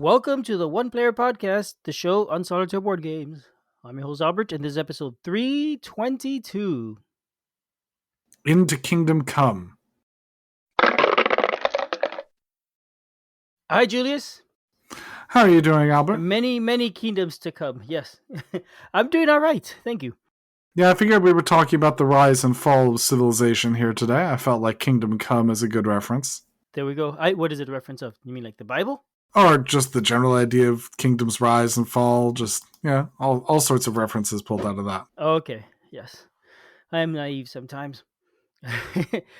Welcome to the One Player Podcast, the show on solitaire board games. I'm your host Albert, and this is episode 322. Into Kingdom Come. Hi, Julius. How are you doing, Albert? Many kingdoms to come. Yes, I'm doing all right. Thank you. Yeah, I figured we were talking about the rise and fall of civilization here today. I felt like Kingdom Come is a good reference. There we go. What is it a reference of? You mean like the Bible? Or just the general idea of kingdoms rise and fall. Just, yeah, all sorts of references pulled out of that. Okay. Yes, I am naive sometimes.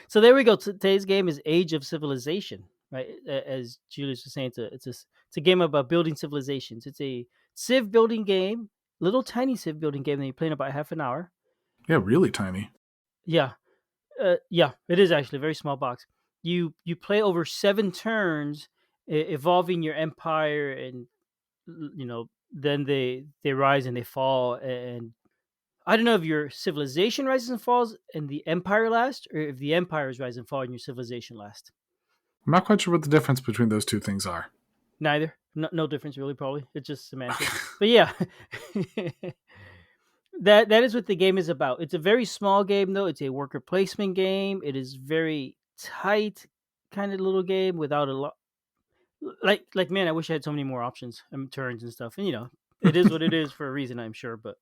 So there we go. Today's game is Age of Civilization. Right, as Julius was saying, it's a game about building civilizations. It's a civ building game, little tiny civ building game that you play in about half an hour. Yeah, really tiny. Yeah, yeah, it is actually a very small box. You play over 7 turns, evolving your empire, and then they rise and they fall. And I don't know if your civilization rises and falls and the empire last, or if the empires rise and fall and your civilization last. I'm not quite sure what the difference between those two things are. Neither. No difference really. Probably it's just semantics. But yeah, that is what the game is about. It's a very small game though. It's a worker placement game. It is very tight kind of little game without a lot. Like man, I wish I had so many more options and turns and stuff. And it is what it is for a reason, I'm sure. But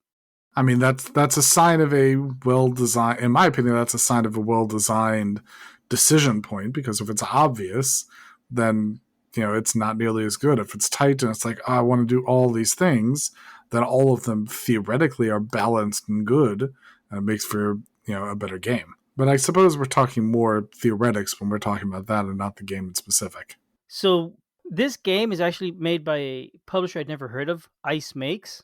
I mean, that's a sign of a well-designed, in my opinion, that's a sign of a well-designed decision point, because if it's obvious, then, it's not nearly as good. If it's tight and it's like, I want to do all these things, then all of them theoretically are balanced and good, and it makes for, a better game. But I suppose we're talking more theoretics when we're talking about that and not the game in specific. so this game is actually made by a publisher I'd never heard of, Ice Makes.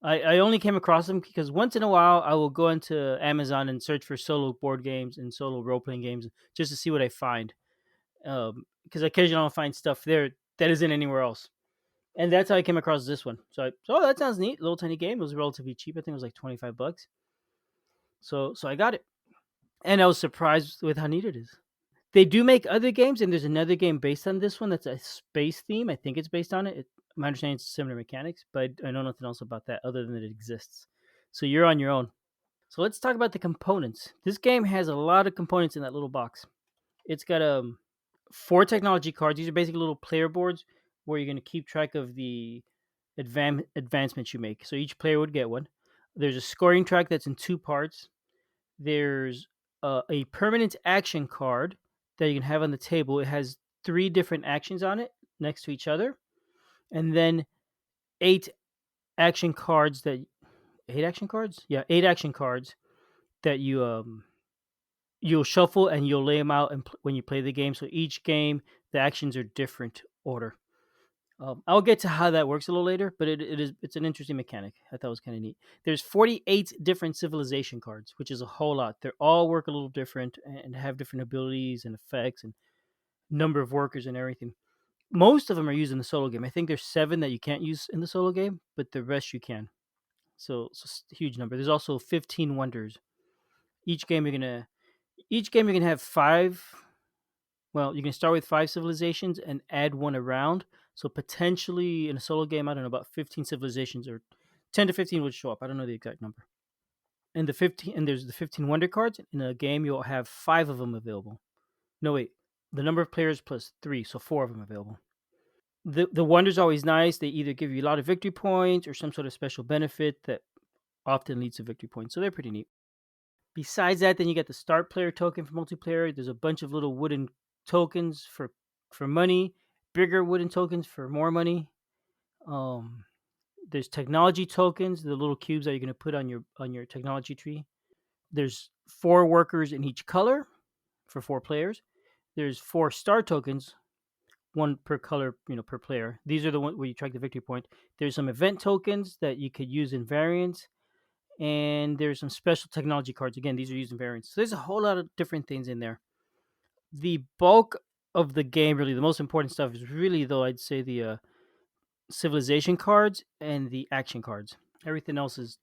I only came across them because once in a while I will go into Amazon and search for solo board games and solo role playing games just to see what I find. Because occasionally I'll find stuff there that isn't anywhere else, and that's how I came across this one. So that sounds neat. Little tiny game. It was relatively cheap. I think it was like $25. So I got it, and I was surprised with how neat it is. They do make other games, and there's another game based on this one that's a space theme. I think it's based on it. My understanding is similar mechanics, but I know nothing else about that other than that it exists. So you're on your own. So let's talk about the components. This game has a lot of components in that little box. It's got 4 technology cards. These are basically little player boards where you're going to keep track of the advancements you make. So each player would get one. There's a scoring track that's in 2 parts. There's a permanent action card that you can have on the table. It has 3 different actions on it next to each other, and then 8 action cards that 8 action cards, yeah, 8 action cards that you'll shuffle and you'll lay them out and when you play the game. So each game the actions are different order. I'll get to how that works a little later, but it's an interesting mechanic. I thought it was kind of neat. There's 48 different civilization cards, which is a whole lot. They all work a little different and have different abilities and effects and number of workers and everything. Most of them are used in the solo game. I think there's 7 that you can't use in the solo game, but the rest you can. So it's a huge number. There's also 15 wonders. Each game you're gonna have 5. Well, you can start with 5 civilizations and add one around. So potentially in a solo game, I don't know, about 15 civilizations or 10 to 15 would show up. I don't know the exact number. And there's the 15 wonder cards. In a game, you'll have 5 of them available. No, wait. The number of players plus 3, so 4 of them available. The wonder's always nice. They either give you a lot of victory points or some sort of special benefit that often leads to victory points. So they're pretty neat. Besides that, then you get the start player token for multiplayer. There's a bunch of little wooden tokens for money, bigger wooden tokens for more money. There's technology tokens, the little cubes that you're going to put on your technology tree. There's 4 workers in each color for 4 players. There's 4 star tokens, 1 per color, per player. These are the ones where you track the victory point. There's some event tokens that you could use in variants, and there's some special technology cards. Again, these are used in variants. So there's a whole lot of different things in there. The bulk of the game, really, the most important stuff is really, though, I'd say the civilization cards and the action cards. Everything else is,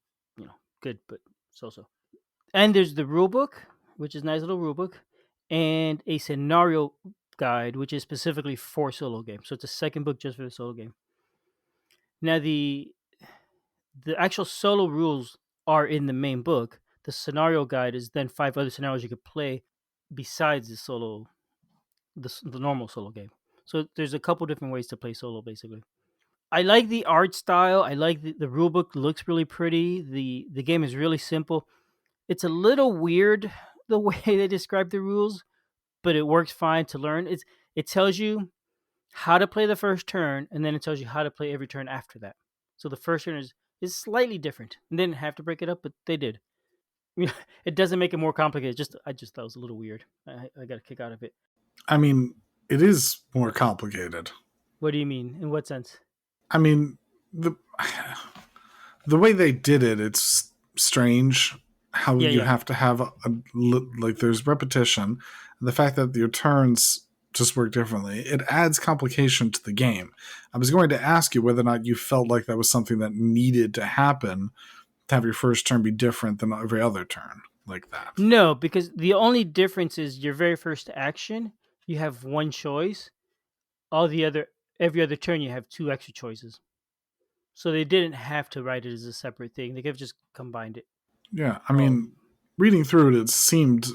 good, but so-so. And there's the rule book, which is a nice little rule book, and a scenario guide, which is specifically for solo games. So it's a second book just for the solo game. Now the actual solo rules are in the main book. The scenario guide is then 5 other scenarios you could play besides the normal solo game. So there's a couple different ways to play solo, basically. I like the art style. I like the rule book looks really pretty. The game is really simple. It's a little weird the way they describe the rules, but it works fine to learn. It tells you how to play the first turn, and then it tells you how to play every turn after that. So the first turn is slightly different. And they didn't have to break it up, but they did. It doesn't make it more complicated. Just I just thought it was a little weird. I got a kick out of it. I mean, it is more complicated. What do you mean? In what sense? I mean, the the way they did it, it's strange how Yeah, you yeah. have to have like there's repetition. The fact that your turns just work differently, it adds complication to the game. I was going to ask you whether or not you felt like that was something that needed to happen to have your first turn be different than every other turn like that. No, because the only difference is your very first action, you have one choice. All the other Every other turn you have two extra choices. So they didn't have to write it as a separate thing. They could have just combined it. Yeah, I mean, Um reading through it, it seemed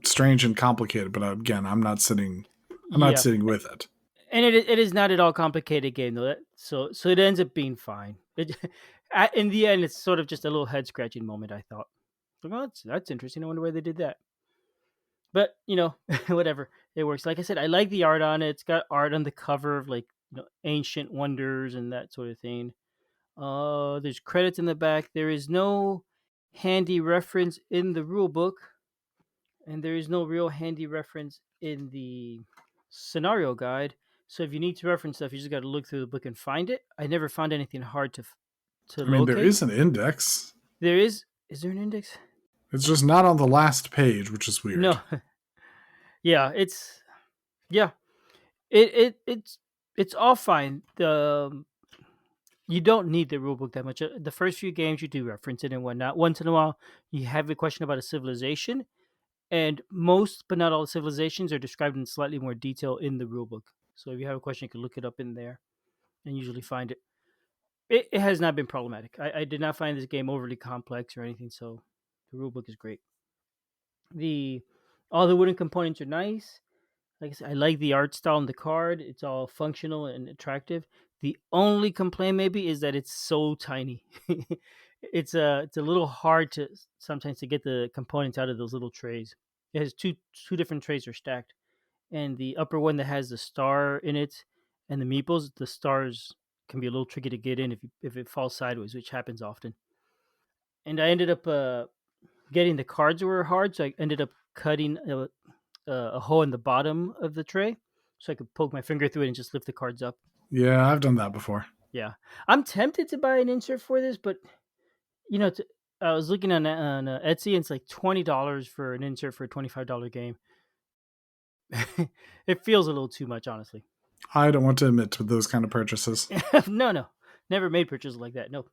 strange and complicated, but again, I'm not yeah. sitting with it. And it is not at all complicated game though. So it ends up being fine. In the end it's sort of just a little head scratching moment, I thought. Like, oh, that's interesting. I wonder why they did that. But whatever, it works. Like I said, I like the art on it. It's got art on the cover of like ancient wonders and that sort of thing. There's credits in the back. There is no handy reference in the rule book, and there is no real handy reference in the scenario guide. So if you need to reference stuff, you just got to look through the book and find it. I never found anything hard to I mean, there locate. is an index. There is. Is there an index? It's just not on the last page, which is weird. No. Yeah, it's yeah. It's all fine. You don't need the rulebook that much. The first few games you do reference it and whatnot. Once in a while, you have a question about a civilization, and most but not all the civilizations are described in slightly more detail in the rulebook. So if you have a question, you can look it up in there and usually find it. It has not been problematic. I did not find this game overly complex or anything. So the rulebook is great. The All the wooden components are nice. Like I said, I like the art style on the card. It's all functional and attractive. The only complaint maybe is that it's so tiny. It's a little hard to sometimes to get the components out of those little trays. It has two different trays are stacked, and the upper one that has the star in it and the meeples, the stars can be a little tricky to get in if it falls sideways, which happens often. And I ended up getting the cards were hard, so I ended up cutting a hole in the bottom of the tray so I could poke my finger through it and just lift the cards up. Yeah, I've done that before. Yeah, I'm tempted to buy an insert for this, but you know, I was looking on Etsy and it's like $20 for an insert for a $25 game. It feels a little too much, honestly. I don't want to admit to those kind of purchases. No, no, never made purchases like that. No,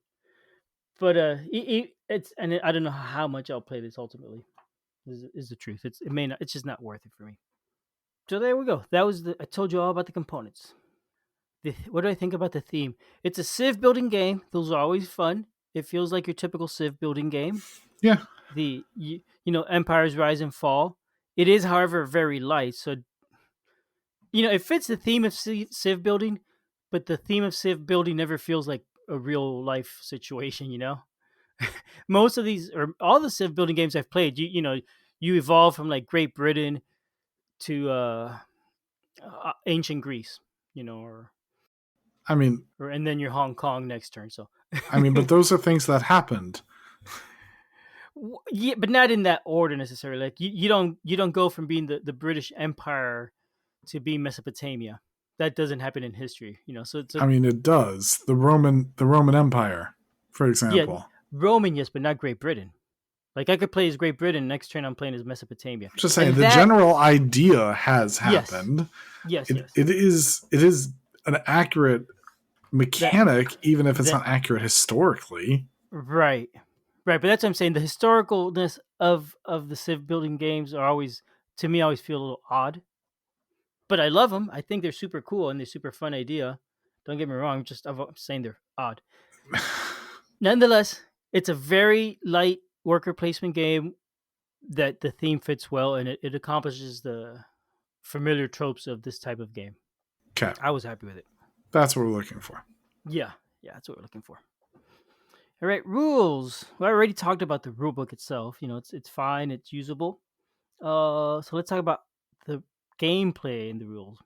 but it's and I don't know how much I'll play this ultimately. Is the truth? It may not. It's just not worth it for me. So there we go. That was I told you all about the components. What do I think about the theme? It's a Civ building game. Those are always fun. It feels like your typical Civ building game. Yeah, Empires rise and fall. It is, however, very light. So it fits the theme of Civ building, but the theme of Civ building never feels like a real life situation. Most of these or all the Civ building games I've played, you evolve from like Great Britain to ancient Greece, or I mean, and then you're Hong Kong next turn. So, but those are things that happened. yeah, but not in that order necessarily. Like you don't go from being the British Empire to being Mesopotamia. That doesn't happen in history, So I mean, it does. The Roman Empire, for yeah, example. Roman, yes, but not Great Britain. Like I could play as Great Britain. Next turn, I'm playing as Mesopotamia, Just saying, and the that general idea has yes, happened. yes, It, yes. it is it is an accurate That mechanic, even if it's that not accurate historically. right, right. But that's what I'm saying. The historicalness of the Civ building games are always, to me, always feel a little odd. but I love them. I think they're super cool and they're super fun idea. Don't get me wrong. I'm saying they're odd. Nonetheless, it's a very light worker placement game that the theme fits well and it accomplishes the familiar tropes of this type of game. Okay, I was happy with it. that's what we're looking for. Yeah, yeah, that's what we're looking for. All right, rules. Well, I already talked about the rule book itself. It's fine. It's usable. So let's talk about the gameplay and the rules.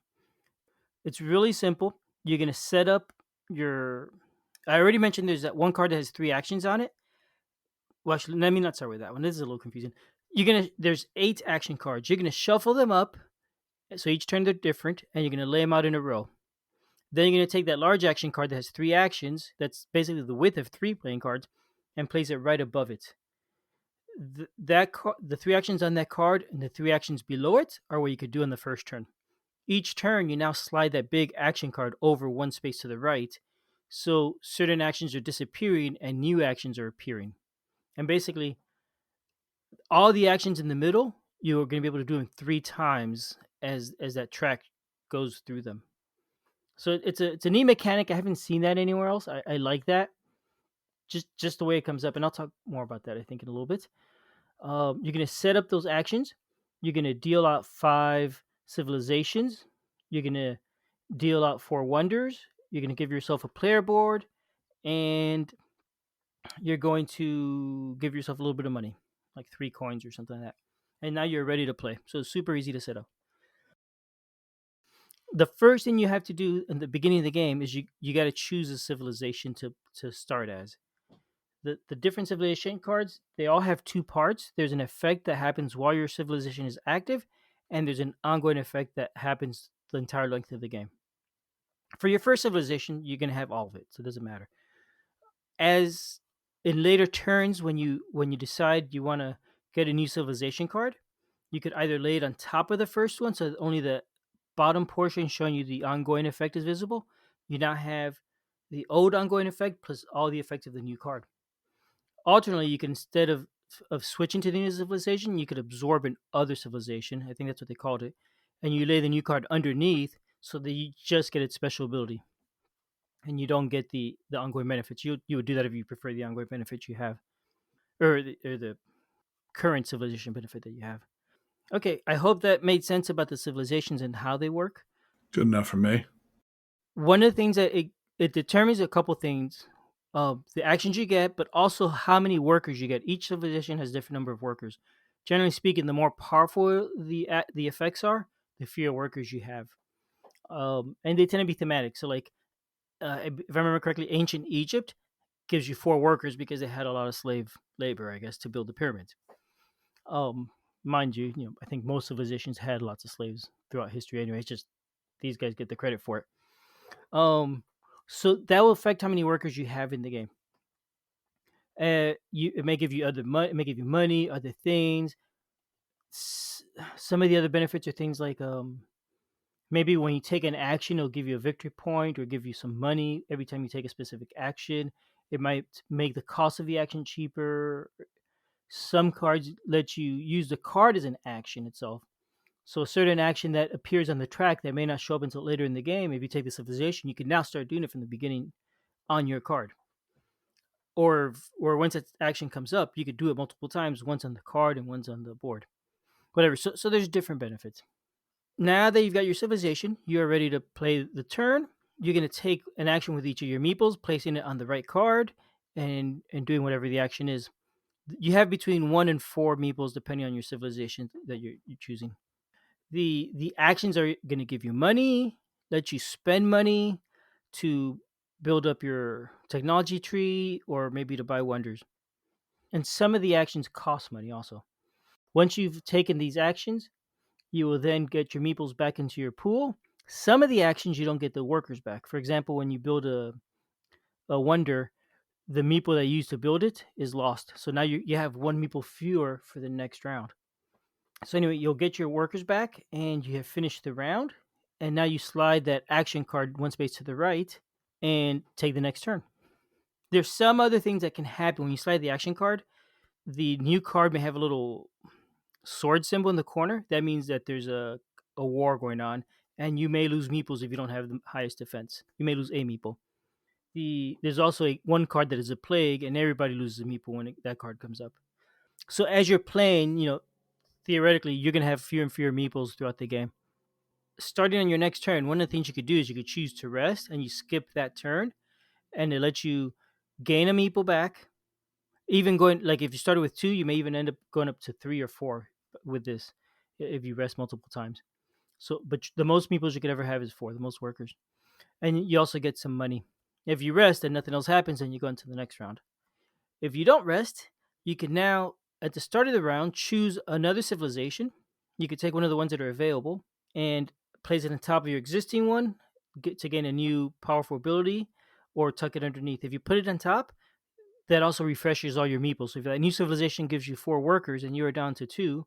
It's really simple. You're gonna set up your. I already mentioned there's that one card that has three actions on it. Well, actually, let me not start with that one. This is a little confusing. There's 8 action cards. You're gonna shuffle them up, so each turn they're different, and you're gonna lay them out in a row. Then you're gonna take that large action card that has 3 actions. That's basically the width of 3 playing cards, and place it right above it. The 3 actions on that card and the 3 actions below it are what you could do in the first turn. Each turn, you now slide that big action card over one space to the right, so certain actions are disappearing and new actions are appearing. And basically, all the actions in the middle, you are going to be able to do them 3 times as that track goes through them. So it's a neat mechanic. I haven't seen that anywhere else. I like that. Just the way it comes up, and I'll talk more about that I think in a little bit. You're going to set up those actions. You're going to deal out 5 civilizations. You're going to deal out 4 wonders. You're going to give yourself a player board, and you're going to give yourself a little bit of money, like 3 coins or something like that. And now you're ready to play. So it's super easy to set up. The first thing you have to do in the beginning of the game is you got to choose a civilization to start as. The different civilization cards, they all have 2 parts. There's an effect that happens while your civilization is active, and there's an ongoing effect that happens the entire length of the game. For your first civilization, you're going to have all of it, so it doesn't matter. As in later turns, when you decide you want to get a new civilization card, you could either lay it on top of the first one, so that only the bottom portion showing you the ongoing effect is visible. You now have the old ongoing effect plus all the effects of the new card. Alternately, you can, instead of switching to the new civilization, you could absorb an other civilization. I think that's what they called it, and you lay the new card underneath so that you just get its special ability, and you don't get the ongoing benefits. You would do that if you prefer the ongoing benefits you have, or the current civilization benefit that you have. Okay, I hope that made sense about the civilizations and how they work. Good enough for me. One of the things that it determines a couple things, the actions you get, but also how many workers you get. Each civilization has a different number of workers. Generally speaking, the more powerful the effects are, the fewer workers you have, and they tend to be thematic. So, like, if I remember correctly, ancient Egypt gives you 4 workers because they had a lot of slave labor, I guess, to build the pyramids. Um, Mind you, I think most civilizations had lots of slaves throughout history. Anyway, it's just these guys get the credit for it. Um, so that will affect how many workers you have in the game. It may give you other money. It may give you money, other things. Some of the other benefits are things like maybe when you take an action, it'll give you a victory point or give you some money every time you take a specific action. It might make the cost of the action cheaper. Some cards let you use the card as an action itself. So a certain action that appears on the track that may not show up until later in the game, if you take the civilization, you can now start doing it from the beginning on your card. Or once that action comes up, you could do it multiple times, once on the card and once on the board. Whatever. So there's different benefits. Now that you've got your civilization, you're ready to play the turn. You're going to take an action with each of your meeples, placing it on the right card, and doing whatever the action is. You have between 1 and 4 meeples depending on your civilization that you're choosing. The actions are going to give you money, let you spend money to build up your technology tree, or maybe to buy wonders. And some of the actions cost money also. Once you've taken these actions, you will then get your meeples back into your pool. Some of the actions you don't get the workers back. For example, when you build a wonder, the meeple that you used to build it is lost. So now you have 1 meeple fewer for the next round. So anyway, you'll get your workers back, and you have finished the round. And now you slide that action card 1 space to the right and take the next turn. There's some other things that can happen when you slide the action card. The new card may have a little sword symbol in the corner. That means that there's a war going on, and you may lose meeples if you don't have the highest defense. You may lose a meeple. There's also one card that is a plague, and everybody loses a meeple when that card comes up. So as you're playing, theoretically, you're gonna have fewer and fewer meeples throughout the game. Starting on your next turn, one of the things you could do is you could choose to rest, and you skip that turn, and it lets you gain a meeple back. Even going like if you started with two, you may even end up going up to three or four with this if you rest multiple times. So, but the most meeples you could ever have is four, the most workers, and you also get some money. If you rest and nothing else happens, then you go into the next round. If you don't rest, you can now at the start of the round choose another civilization. You could take one of the ones that are available and place it on top of your existing one to gain a new powerful ability, or tuck it underneath. If you put it on top, that also refreshes all your meeples. So if that new civilization gives you four workers and you are down to two,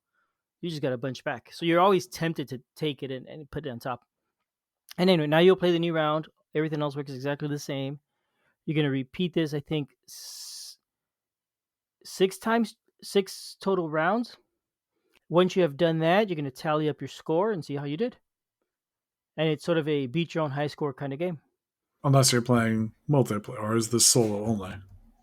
you just got a bunch back. So you're always tempted to take it and put it on top. And anyway, now you'll play the new round. Everything else works exactly the same. You're going to repeat this, I think, six times, six total rounds. Once you have done that, you're going to tally up your score and see how you did. And it's sort of a beat your own high score kind of game. Unless you're playing multiplayer, or is this solo only?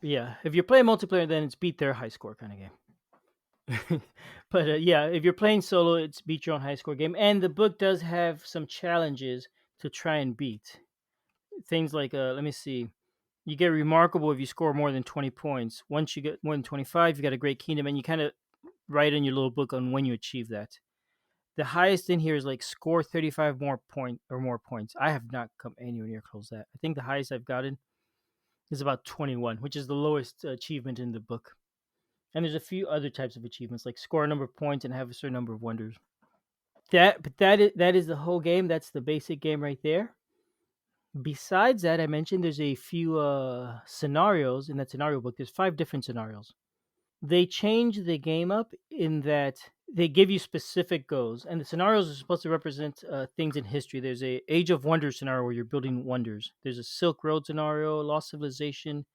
Yeah, if you're playing multiplayer, then it's beat their high score kind of game. But yeah, if you're playing solo, it's beat your own high score game. And the book does have some challenges to try and beat. Things like, let me see, you get remarkable if you score more than 20 points. Once you get more than 25, you got a great kingdom, and you kind of write in your little book on when you achieve that. The highest in here is like score 35 more points. I have not come anywhere near close to that. I think the highest I've gotten is about 21, which is the lowest achievement in the book. And there's a few other types of achievements, like score a number of points and have a certain number of wonders. That is the whole game. That's the basic game right there. Besides that, I mentioned there's a few scenarios in that scenario book. There's 5 different scenarios. They change the game up in that they give you specific goals, and the scenarios are supposed to represent things in history. There's a Age of Wonders scenario where you're building wonders. There's a Silk Road scenario, Lost Civilization,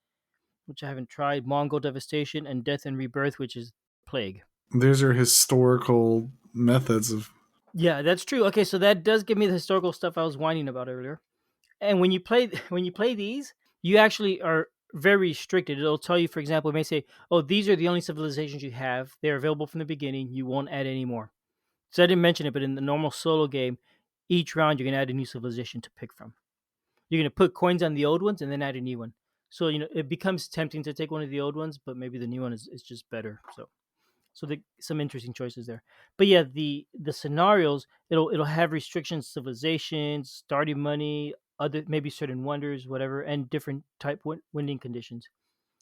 which I haven't tried, Mongol Devastation, and Death and Rebirth, which is Plague. These are historical methods of. Yeah, that's true. Okay, so that does give me the historical stuff I was whining about earlier. And when you play when you play these, you actually are very restricted. It'll tell you, for example, it may say, "Oh, these are the only civilizations you have. They're available from the beginning. You won't add any more." So I didn't mention it, but in the normal solo game, each round you're gonna add a new civilization to pick from. You're gonna put coins on the old ones and then add a new one. So it becomes tempting to take one of the old ones, but maybe the new one is just better. Some interesting choices there. But yeah, the scenarios, it'll have restrictions, civilizations, starting money, other maybe certain wonders, whatever, and different type winning conditions.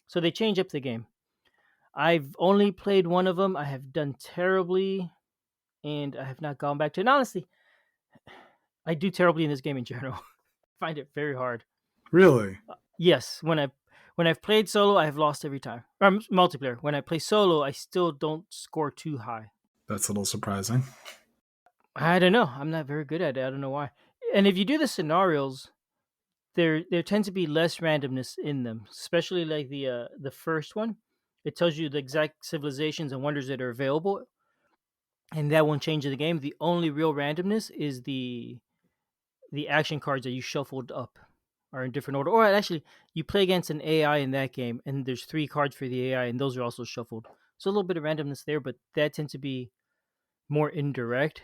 So they change up the game. I've only played one of them. I have done terribly, and I have not gone back to it. And honestly, I do terribly in this game in general. I find it very hard. Really? Yes, when I've played solo, I have lost every time. Multiplayer. When I play solo, I still don't score too high. That's a little surprising. I don't know. I'm not very good at it. I don't know why. And if you do the scenarios, there tends to be less randomness in them, especially like the first one. It tells you the exact civilizations and wonders that are available, and that won't change the game. The only real randomness is the action cards that you shuffled up are in different order. Or actually, you play against an AI in that game, and there's 3 cards for the AI, and those are also shuffled. So a little bit of randomness there, but that tends to be more indirect.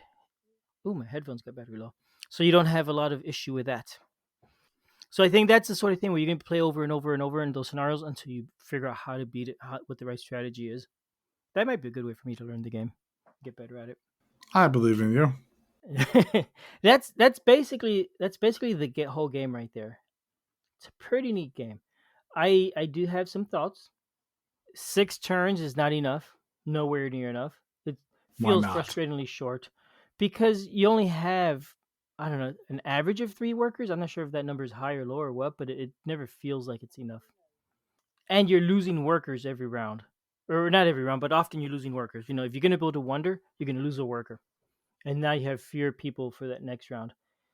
Ooh, my headphones got battery low. So you don't have a lot of issue with that. So I think that's the sort of thing where you're going to play over and over and over in those scenarios until you figure out how to beat it, what the right strategy is. That might be a good way for me to learn the game, get better at I believe in you. it. That's basically the whole game right there. It's a pretty neat game. I do have some thoughts. 6 turns is not enough. Nowhere near enough. It Why feels not? frustratingly short because you only have, I don't know, an average of 3 workers. I'm not sure if that number is high or low or what, but it never feels like it's enough. And you're losing workers every round, or not every round, but often you're losing workers. If you're gonna build a wonder, you're gonna lose a worker, and now you have fewer people for that next round.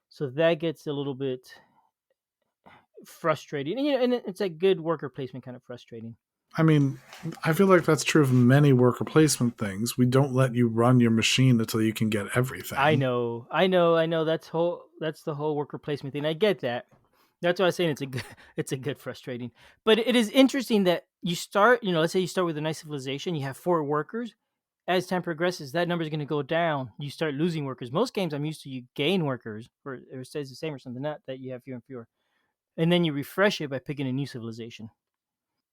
So that gets a little bit frustrating, and it's a good worker placement kind of frustrating. I mean, I feel like that's true of many worker placement things. We don't let you run your machine until you can get I everything. know, I know, I know. That's the whole worker placement thing. I get that. That's why I was saying it's a good it's a good frustrating. But it is interesting that you start, let's say you start with a nice civilization, you have four workers. As time progresses, that number is going to go down. You start losing workers. Most games I'm used to, you gain workers, or it stays the same or something. Not that you have fewer and fewer, and then you refresh it by picking a new civilization.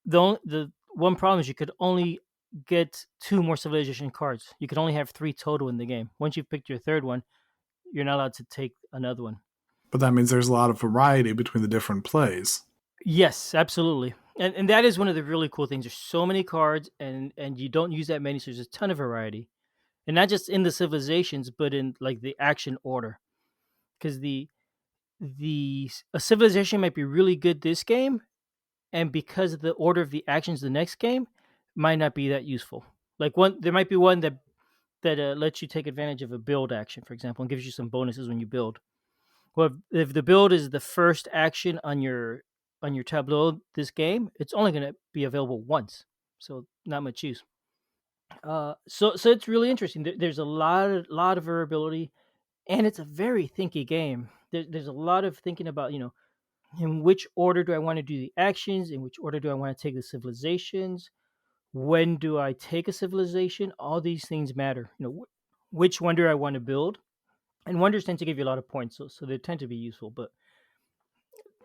The one problem is you could only get two more civilization cards. You could only have three total in the game. Once you've picked your third one, you're not allowed to take another one. But that means there's a lot of variety between the different plays. Yes, absolutely. And that is one of the really cool things. There's so many cards, and you don't use that many, so there's a ton of variety, and not just in the civilizations, but in like the action order. Because the a civilization might be really good this game, and because of the order of the actions the next game, might not be that useful. Like one, there might be one that lets you take advantage of a build action, for example, and gives you some bonuses when you build. Well, if the build is the first action on your tableau this game, it's only going to be available once, so not much use. So it's really interesting. There's a lot of variability, and it's a very thinky game. There's a lot of thinking about in which order do I want to do the actions, in which order do I want to take the civilizations, when do I take a civilization. All these things matter. Which wonder I want to build, and wonders tend to give you a lot of points, so they tend to be useful, but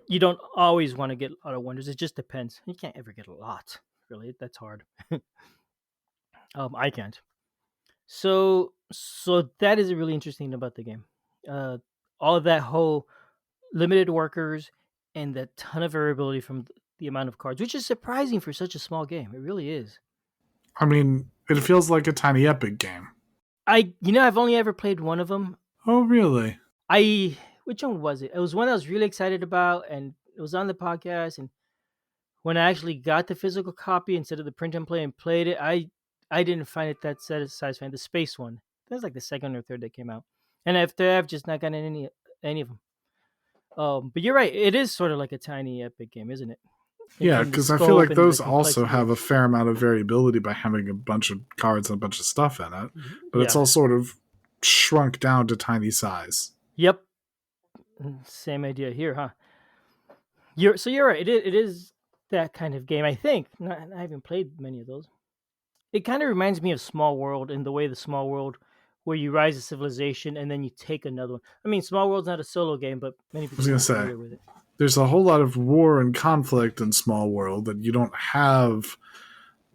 you don't always want to get a lot of wonders. It just depends. You can't ever get a lot, really. That's hard. I can't. So that is really interesting about the game. Uh, all of that whole limited workers and the ton of variability from the amount of cards, which is surprising for such a small game. It really is. I mean, it feels like a tiny epic game. I've only ever played one of them. Oh, really? I Which one was it? It was one I was really excited about, and it was on the podcast. And when I actually got the physical copy instead of the print and play and played it, I didn't find it that satisfying. The space one, that was like the second or third that came out, and after I've just not gotten any of them. But you're right. It is sort of like a tiny epic game, isn't it? Yeah, In the because I feel scope like and the those also complexity have of. a fair amount of variability by having a bunch of cards and a bunch of stuff in it, but it's Yeah. all sort of shrunk down to tiny size. Yep. Same idea here, huh? You're right. It is that kind of game. I think. I haven't played many of those. It kind of reminds me of Small World in the way the Small World, where you rise a civilization and then you take another one. I mean, Small World's not a solo game, but many I was people gonna are say familiar with it. there's a whole lot of war and conflict in Small World that you don't have.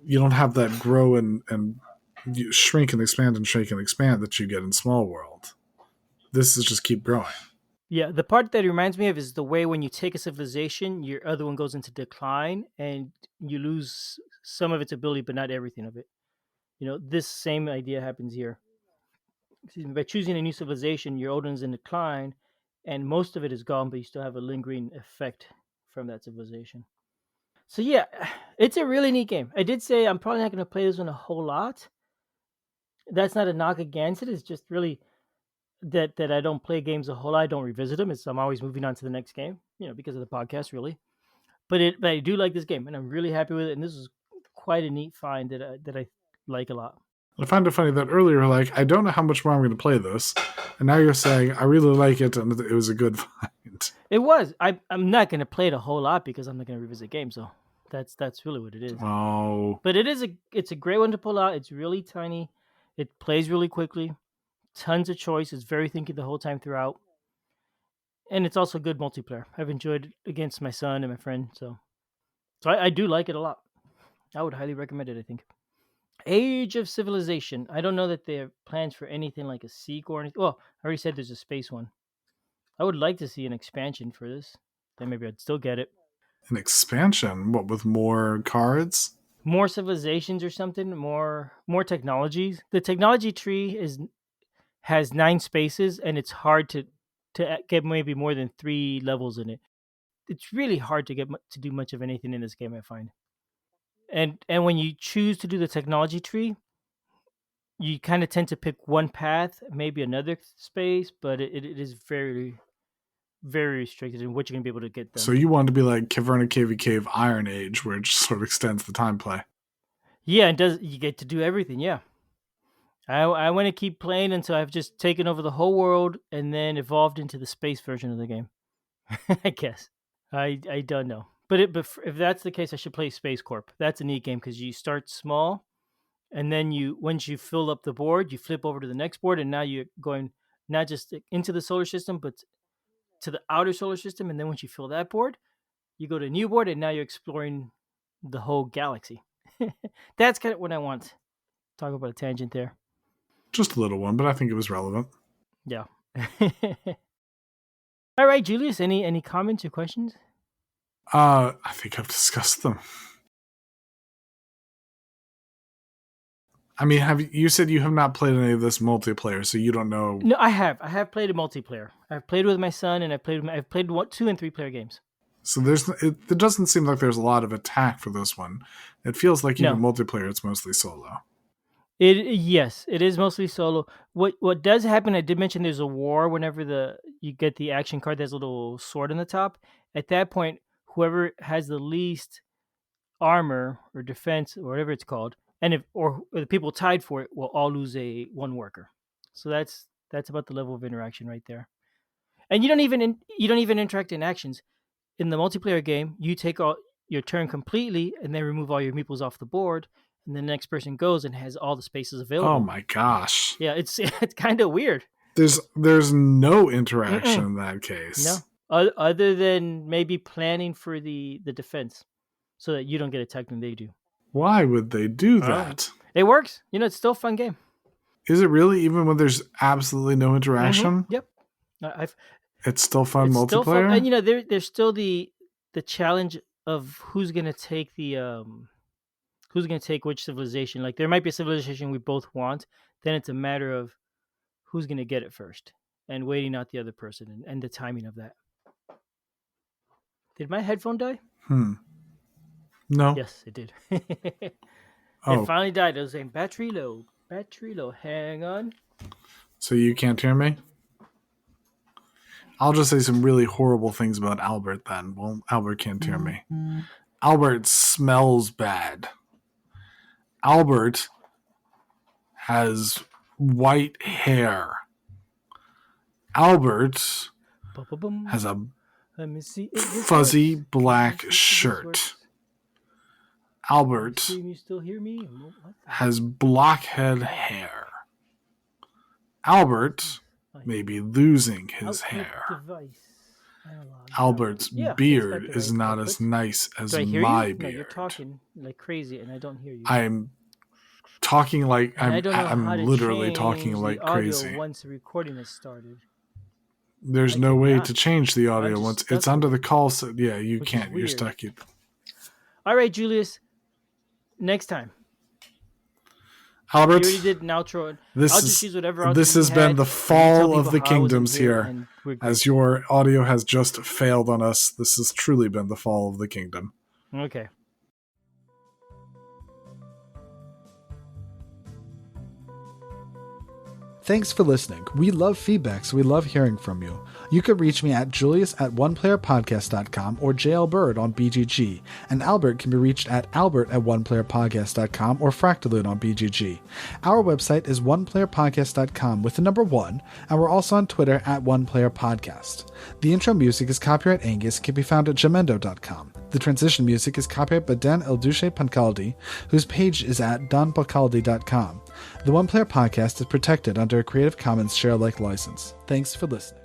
You don't have that grow and you shrink and expand that you get in Small World. This is just keep growing. Yeah, the part that it reminds me of is the way when you take a civilization, your other one goes into decline and you lose some of its ability, but not everything of it. This same idea happens here. Excuse me, by choosing a new civilization, your old one's in decline, and most of it is gone, but you still have a lingering effect from that civilization. So yeah, it's a really neat game. I did say I'm probably not going to play this one a whole lot. That's not a knock against it. It's just really that I don't play games a whole lot. I don't revisit them. I'm always moving on to the next game, because of the podcast, really. But I do like this game, and I'm really happy with it. And this is quite a neat find that I like a lot. I find it funny that earlier, like, I don't know how much more I'm going to play this, and now you're saying I really like it and it was a good find. It was. I'm not going to play it a whole lot because I'm not going to revisit games. So that's really what it is. Oh, But it's a great one to pull out. It's really tiny. It plays really quickly. Tons of choice. It's very thinky the whole time throughout, and it's also good multiplayer. I've enjoyed it against my son and my friend. So I do like it a lot. I would highly recommend it. I think. Age of Civilization. I don't know that they have plans for anything like a sequel or anything. Well, I already said there's a space one. I would like to see an expansion for this. Then maybe I'd still get it. an expansion? What, with more cards? More civilizations or something. More technologies. The technology tree has 9 spaces, and it's hard to get maybe more than 3 levels in it. It's really hard to get to do much of anything in this game, I find. And when you choose to do the technology tree, you kind of tend to pick one path, maybe another space, but it is very very restricted in what you're gonna be able to get So done. you want to be like Caverna Cavey Cave Iron Age, where it just sort of extends the time play. Yeah, and does you get to do everything? Yeah, I want to keep playing until I've just taken over the whole world and then evolved into the space version of the game. I guess I don't know, but if that's the case, I should play Space Corp. That's a neat game because you start small, and then once you fill up the board, you flip over to the next board, and now you're going not just into the solar system, but to the outer solar system. And then once you fill that board, you go to a new board, and now you're exploring the whole galaxy. That's kind of what I want. Talk about a tangent there. Just a little one, but I think it was relevant. Yeah. All right, Julius. Any comments or questions? I think I've discussed them. I mean, you said you have not played any of this multiplayer, so you don't know. No, I have. I have played a multiplayer. I've played with my son, and I've played 2 and 3 player games. So it doesn't seem like there's a lot of attack for this one. It feels like even multiplayer, it's mostly solo. Yes, it is mostly solo. What does happen? I did mention there's a war whenever you get the action card. There's a little sword on the top. At that point, whoever has the least armor or defense or whatever it's called, and or the people tied for it will all lose one worker. So that's about the level of interaction right there. And you don't even interact in actions. In the multiplayer game, you take your turn completely and then remove all your meeples off the board, and the next person goes and has all the spaces available. Oh my gosh! Yeah, it's kind of weird. There's no interaction in that case. No, other than maybe planning for the defense, so that you don't get attacked when they do. Why would they do that? It works. It's still a fun game. Is it really? Even when there's absolutely no interaction? Yep. It's still fun multiplayer. Still fun. And there's still the challenge of who's gonna take who's gonna take which civilization. Like there might be a civilization we both want. Then it's a matter of who's gonna get it first, and waiting out the other person, and the timing of that. Did my headphone die? No. Yes, it did. It finally died. It was saying battery low. Battery low. Hang on. So you can't hear me? I'll just say some really horrible things about Albert then. Well, Albert can't hear me. Albert smells bad. Albert has white hair. Albert has a fuzzy black shirt. Albert has blockhead hair. Albert may be losing his hair. Albert's beard is not as nice as my beard. No, you're talking like crazy, and I don't hear you. I'm talking like I'm literally talking like crazy. Once the recording has started, there's no way to change the audio once it's under the call. So yeah, you can't. You're stuck. All right, Julius. Next time. Albert, you already did an outro. This has been the fall of the kingdoms here. As your audio has just failed on us, this has truly been the fall of the kingdom. Okay. Thanks for listening. We love feedback, so we love hearing from you. You can reach me at julius@oneplayerpodcast.com or JLBird on BGG, and Albert can be reached at albert@oneplayerpodcast.com or Fractaloon on BGG. Our website is oneplayerpodcast.com with the number 1, and we're also on Twitter at oneplayerpodcast. The intro music is copyright Angus, can be found at jamendo.com. The transition music is copyright by Dan El Duce Pancaldi, whose page is at donpancaldi.com. The One Player Podcast is protected under a Creative Commons share-alike license. Thanks for listening.